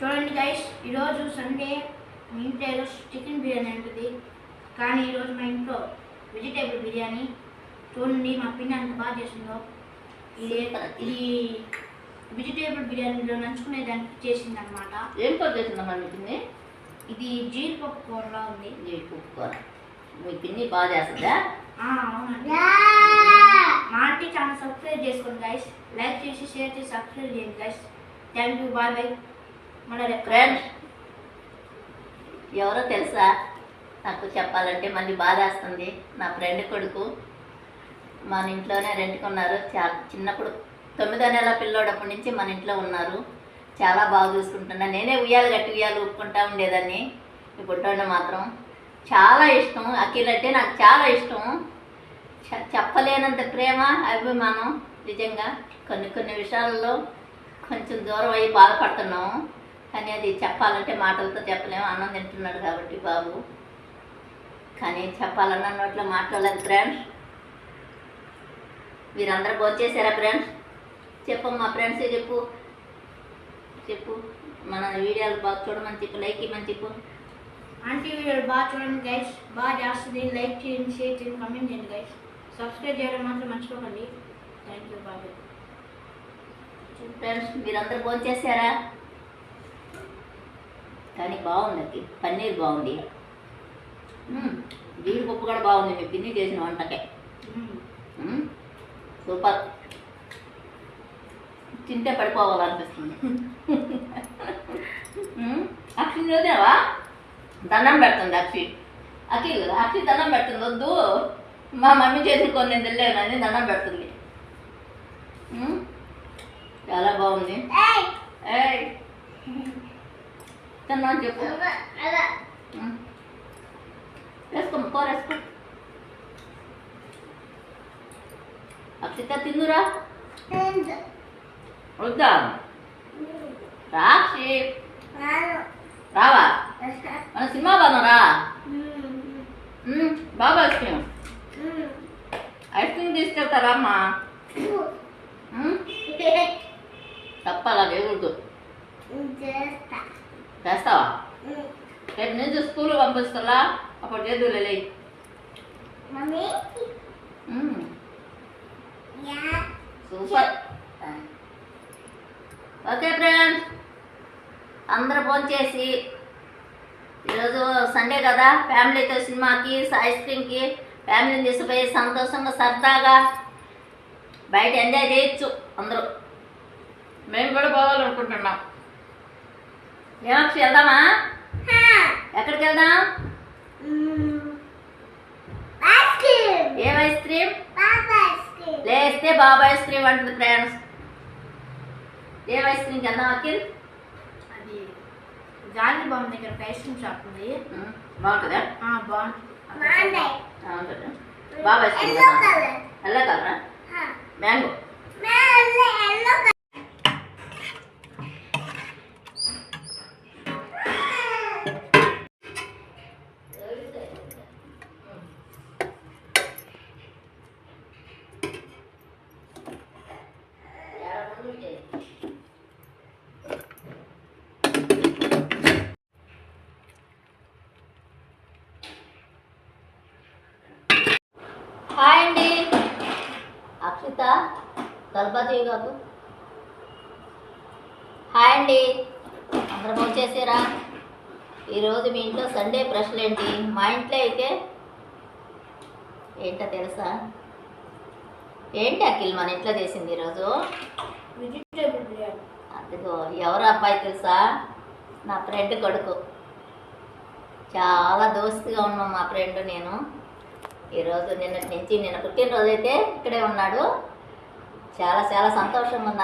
చూడండి గైస్, ఈరోజు సండే మీ ఇంట్లో ఏదో చికెన్ బిర్యానీ ఉంటుంది, కానీ ఈరోజు మా ఇంట్లో వెజిటేబుల్ బిర్యానీ. చూడండి మా పిన్ని అంత బాగా చేసిందో. ఇది వెజిటేబుల్ బిర్యానీలో నంచుకునే దానికి చేసింది అనమాట. ఏం కూర చేసిందమ్మా మీ పిన్ని? ఇది జీడిపప్పు కూరలా ఉంది. జీడిపప్పు కూర మీ పిన్ని బాగా చేస్తుందా? అవునండి. మా ఆంటీ ఛానల్ సబ్స్క్రైబ్ చేసుకోండి గైస్, లైక్ చేసి షేర్ చేసి సబ్స్క్రైబ్ చేయండి guys. Thank you, bye bye. మన ఫ్రెండ్స్ ఎవరో తెలుసా? నాకు చెప్పాలంటే మళ్ళీ బాధ వేస్తుంది. నా ఫ్రెండ్ కొడుకు మన ఇంట్లోనే రెంట్కున్నారు. చాలా చిన్నప్పుడు 9వ నెల పిల్లోడప్పటి నుంచి మన ఇంట్లో ఉన్నారు. చాలా బాగా చూసుకుంటున్నా. నేనే ఉయ్యాలు గట్టి ఉయ్యాలు ఊపుకుంటా ఉండేదాన్ని. ఈ పుట్టోడు మాత్రం చాలా ఇష్టం. అఖిల్ అంటే నాకు చాలా ఇష్టం. చెప్పలేనంత ప్రేమ, అభిమానం. నిజంగా కొన్ని విషయాల్లో కొంచెం దూరం అయ్యి బాధపడుతున్నాము, కానీ అది చెప్పాలంటే మాటలతో చెప్పలేము. అన్నం తింటున్నాడు కాబట్టి బాబు, కానీ చెప్పాలన్న నోట్లో మాట్లాడలేదు. ఫ్రెండ్స్ మీరందరూ భోంచేశారా? ఫ్రెండ్స్ చెప్పమ్మా. ఫ్రెండ్స్ చెప్పు మన వీడియోలు బాగా చూడమని చెప్పు, లైక్ ఇవ్వమని చెప్పు. ఆంటీ వీడియోలు బాగా చూడండి గైస్, బాగా చేస్తుంది. లైక్ చేయండి, షేర్ చేయండి, కామెంట్ చేయండి గైస్. సబ్స్క్రైబ్ చేయడం మాత్రం మర్చిపోకండి. Thank you, bye. ఫ్రెండ్స్ మీరందరూ భోంచేశారా? కానీ బాగుంది. పన్నీర్ బాగుంది, జీడిపప్పు కూడా బాగుంది. మీ పిన్ని చేసిన వంటకే సూపర్. తింటే పడిపోవాలనిపిస్తుంది. అక్షి చదివావా? దండం పెడుతుంది అక్షి దండం పెడుతుంది. వద్దు, మా మమ్మీ చేసిన కొన్ని తెలియని దండం పెడుతుంది. చాలా బాగుంది. తిన్నాను చెప్పు. వేసుకోమ్మ, కూర వేసుకో. అక్షిత తిందురా. వద్దా? రాక్షి రావా? మన సినిమా బాగున్నారా? బాబా ఐస్ క్రీమ్ తీసుకెళ్తారా అమ్మా? తప్పలా వేగుడు చేస్తావా? రేపు నుంచి స్కూల్ పంపిస్తా, అప్పుడు చేదులే. సూపర్. ఓకే ఫ్రెండ్స్, అందరూ భోంచేసి ఈరోజు సండే కదా, ఫ్యామిలీతో సినిమాకి, ఐస్ క్రీమ్కి ఫ్యామిలీని తీసుకుపోయి సంతోషంగా సరదాగా బయట ఎంజాయ్ చేయొచ్చు అందరూ. మేము కూడా పోవాలనుకుంటున్నాం. ఏమక్షి వెళ్దామా? ఎక్కడికి వెళ్దాం? ఏం ఐస్ క్రీమ్? లేస్తే బాబా ఐస్ క్రీమ్ అంటుంది ఫ్రెండ్స్. ఏం ఐస్ క్రీమ్కి వెళ్దాం అఖిల్? అది గాంధీ భవన్ దగ్గర ఐస్ క్రీమ్ షాప్ ఉంది. బాగుంటుందా? బాగుంటుంది. బాబా ఐస్ క్రీమ్ ఎల్లో కలరా? మ్యాంగో. హాయ్ అండి. అక్షిత కల్బా చేయగాకు. హాయ్ అండి, అందరూ భోంచేసారా? ఈరోజు మీ ఇంట్లో సండే ప్రశ్నలు ఏంటి? మా ఇంట్లో అయితే ఏంటో తెలుసా? ఏంటి అఖిల్ మన ఇంట్లో చేసింది ఈరోజు? వెజిటేబుల్ బిర్యానీ. అదిగో ఎవరు అబ్బాయి తెలుసా? నా ఫ్రెండ్ కొడుకు. చాలా దోస్తుగా ఉన్నాం మా ఫ్రెండ్ నేను. ఈరోజు నిన్న పుట్టినరోజు అయితే ఇక్కడే ఉన్నాడు. చాలా సంతోషంగా ఉంది.